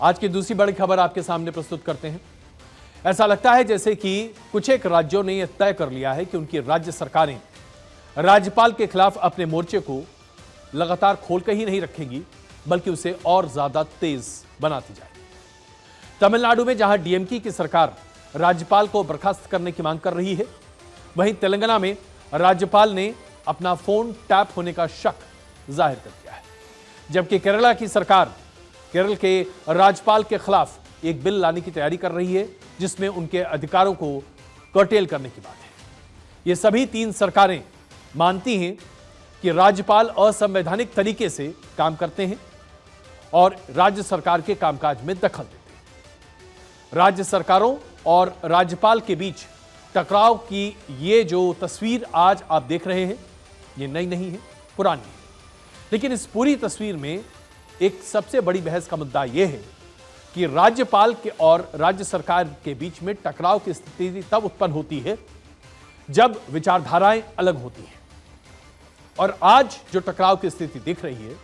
आज की दूसरी बड़ी खबर आपके सामने प्रस्तुत करते हैं। ऐसा लगता है जैसे कि कुछ एक राज्यों ने यह तय कर लिया है कि उनकी राज्य सरकारें राज्यपाल के खिलाफ अपने मोर्चे को लगातार खोलकर ही नहीं रखेंगी, बल्कि उसे और ज्यादा तेज बनाती जाएगी। तमिलनाडु में जहां डीएमके की सरकार राज्यपाल को बर्खास्त करने की मांग कर रही है, वहीं तेलंगाना में राज्यपाल ने अपना फोन टैप होने का शक जाहिर कर दिया है। जबकि केरला की सरकार केरल के राज्यपाल के खिलाफ एक बिल लाने की तैयारी कर रही है, जिसमें उनके अधिकारों को कर्टेल करने की बात है। ये सभी तीन सरकारें मानती हैं कि राज्यपाल असंवैधानिक तरीके से काम करते हैं और राज्य सरकार के कामकाज में दखल देते हैं। राज्य सरकारों और राज्यपाल के बीच टकराव की ये जो तस्वीर आज आप देख रहे हैं, ये नई नहीं है, पुरानी है। लेकिन इस पूरी तस्वीर में एक सबसे बड़ी बहस का मुद्दा यह है कि राज्यपाल के और राज्य सरकार के बीच में टकराव की स्थिति तब उत्पन्न होती है जब विचारधाराएं अलग होती हैं। और आज जो टकराव की स्थिति दिख रही है,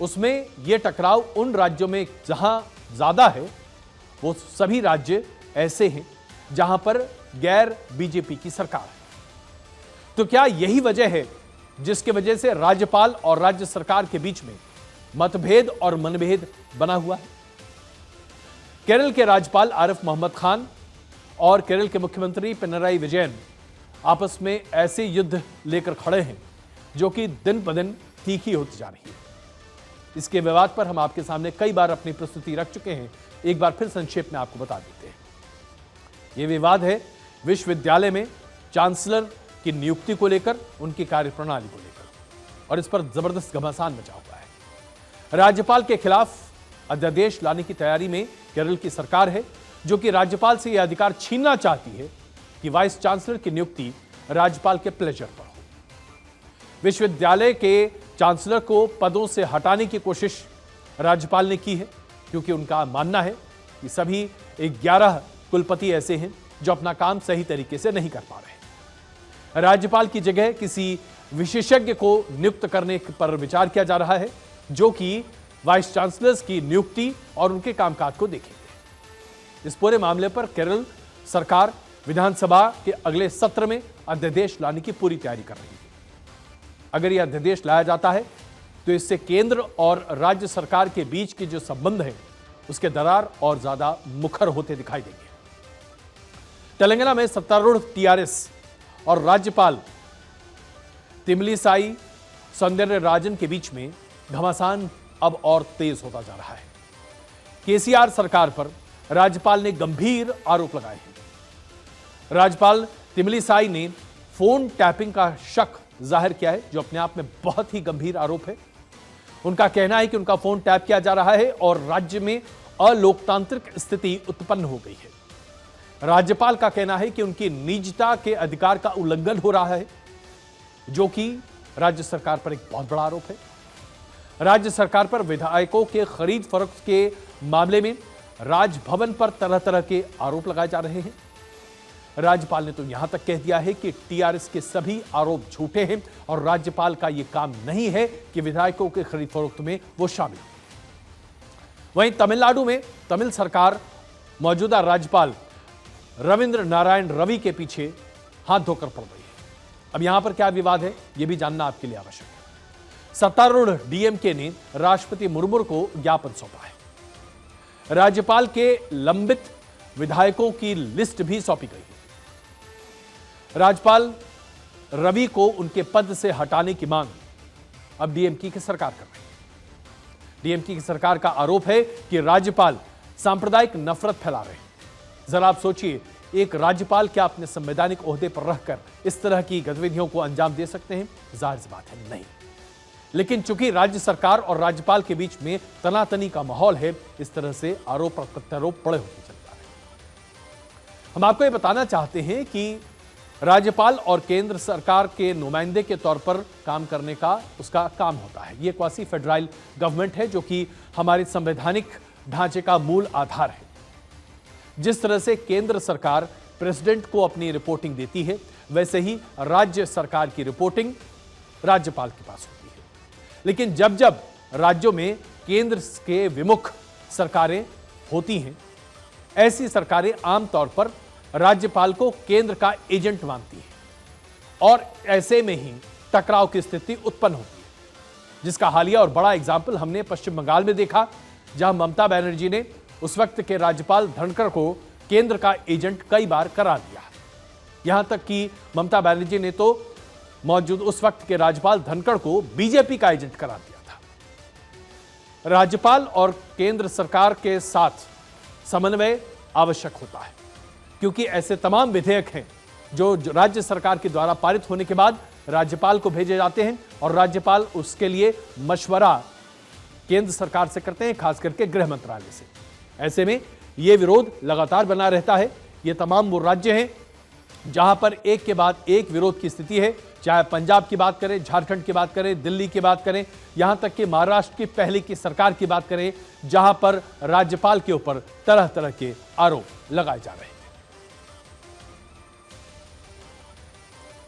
उसमें यह टकराव उन राज्यों में जहां ज्यादा है, वो सभी राज्य ऐसे हैं जहां पर गैर बीजेपी की सरकार है। तो क्या यही वजह है जिसकी वजह से राज्यपाल और राज्य सरकार के बीच में मतभेद और मनभेद बना हुआ है? केरल के राज्यपाल आरिफ मोहम्मद खान और केरल के मुख्यमंत्री पिनराई विजयन आपस में ऐसे युद्ध लेकर खड़े हैं जो कि दिन ब दिन तीखी होती जा रही है। इसके विवाद पर हम आपके सामने कई बार अपनी प्रस्तुति रख चुके हैं। एक बार फिर संक्षेप में आपको बता देते हैं। यह विवाद है विश्वविद्यालय में चांसलर की नियुक्ति को लेकर, उनकी कार्यप्रणाली को लेकर, और इस पर जबरदस्त घमासान मचा हुआ है। राज्यपाल के खिलाफ अध्यादेश लाने की तैयारी में केरल की सरकार है, जो कि राज्यपाल से यह अधिकार छीनना चाहती है कि वाइस चांसलर की नियुक्ति राज्यपाल के प्लेजर पर हो। विश्वविद्यालय के चांसलर को पदों से हटाने की कोशिश राज्यपाल ने की है, क्योंकि उनका मानना है कि सभी 11 कुलपति ऐसे हैं जो अपना काम सही तरीके से नहीं कर पा रहे। राज्यपाल की जगह किसी विशेषज्ञ को नियुक्त करने पर विचार किया जा रहा है, जो कि वाइस चांसलर्स की नियुक्ति और उनके कामकाज को देखेंगे। इस पूरे मामले पर केरल सरकार विधानसभा के अगले सत्र में अध्यादेश लाने की पूरी तैयारी कर रही है। अगर यह अध्यादेश लाया जाता है तो इससे केंद्र और राज्य सरकार के बीच के जो संबंध है, उसके दरार और ज्यादा मुखर होते दिखाई देंगे। तेलंगाना में सत्तारूढ़ टीआरएस और राज्यपाल तमिलिसाई सौंदरराजन के बीच में घमासान अब और तेज होता जा रहा है। केसीआर सरकार पर राज्यपाल ने गंभीर आरोप लगाए हैं। राज्यपाल तमिलिसाई ने फोन टैपिंग का शक जाहिर किया है, जो अपने आप में बहुत ही गंभीर आरोप है। उनका कहना है कि उनका फोन टैप किया जा रहा है और राज्य में अलोकतांत्रिक स्थिति उत्पन्न हो गई है। राज्यपाल का कहना है कि उनकी निजता के अधिकार का उल्लंघन हो रहा है, जो कि राज्य सरकार पर एक बहुत बड़ा आरोप है। राज्य सरकार पर विधायकों के खरीद फरोख्त के मामले में राजभवन पर तरह तरह के आरोप लगाए जा रहे हैं। राज्यपाल ने तो यहां तक कह दिया है कि टीआरएस के सभी आरोप झूठे हैं और राज्यपाल का यह काम नहीं है कि विधायकों के खरीद फरोख्त में वो शामिल हो। वहीं तमिलनाडु में तमिल सरकार मौजूदा राज्यपाल रविंद्र नारायण रवि के पीछे हाथ धोकर पड़ रही है। अब यहां पर क्या विवाद है, यह भी जानना आपके लिए आवश्यक है। सत्तारूढ़ डीएमके ने राष्ट्रपति मुर्मू को ज्ञापन सौंपा है। राज्यपाल के लंबित विधायकों की लिस्ट भी सौंपी गई है। राज्यपाल रवि को उनके पद से हटाने की मांग अब डीएमके की सरकार कर रही है। डीएमके की सरकार का आरोप है कि राज्यपाल सांप्रदायिक नफरत फैला रहे हैं। जरा आप सोचिए, एक राज्यपाल क्या अपने संवैधानिक ओहदे पर रहकर इस तरह की गतिविधियों को अंजाम दे सकते हैं? जाहिर सी बात है, नहीं। लेकिन चूंकि राज्य सरकार और राज्यपाल के बीच में तनातनी का माहौल है, इस तरह से आरोप और प्रत्यारोप पड़े होते चल रहे हैं। हम आपको यह बताना चाहते हैं कि राज्यपाल और केंद्र सरकार के नुमाइंदे के तौर पर काम करने का उसका काम होता है। ये क्वासी फेडरल गवर्नमेंट है, जो कि हमारे संवैधानिक ढांचे का मूल आधार है। जिस तरह से केंद्र सरकार प्रेसिडेंट को अपनी रिपोर्टिंग देती है, वैसे ही राज्य सरकार की रिपोर्टिंग राज्यपाल के पास होती है। लेकिन जब जब राज्यों में केंद्र के विमुख सरकारें होती हैं, ऐसी सरकारें आमतौर पर राज्यपाल को केंद्र का एजेंट मानती हैं और ऐसे में ही टकराव की स्थिति उत्पन्न होती है, जिसका हालिया और बड़ा एग्जाम्पल हमने पश्चिम बंगाल में देखा, जहां ममता बनर्जी ने उस वक्त के राज्यपाल धनखड़ को केंद्र का एजेंट कई बार करार दिया। यहां तक कि ममता बनर्जी ने तो मौजूद उस वक्त के राज्यपाल धनखड़ को बीजेपी का एजेंट करार दिया था। राज्यपाल और केंद्र सरकार के साथ समन्वय आवश्यक होता है, क्योंकि ऐसे तमाम विधेयक हैं जो राज्य सरकार के द्वारा पारित होने के बाद राज्यपाल को भेजे जाते हैं और राज्यपाल उसके लिए मशवरा केंद्र सरकार से करते हैं, खास करके गृह मंत्रालय से। ऐसे में यह विरोध लगातार बना रहता है। ये तमाम वो राज्य हैं जहां पर एक के बाद एक विरोध की स्थिति है, चाहे पंजाब की बात करें, झारखंड की बात करें, दिल्ली की बात करें, यहां तक कि महाराष्ट्र की पहले की सरकार की बात करें, जहां पर राज्यपाल के ऊपर तरह तरह के आरोप लगाए जा रहे हैं।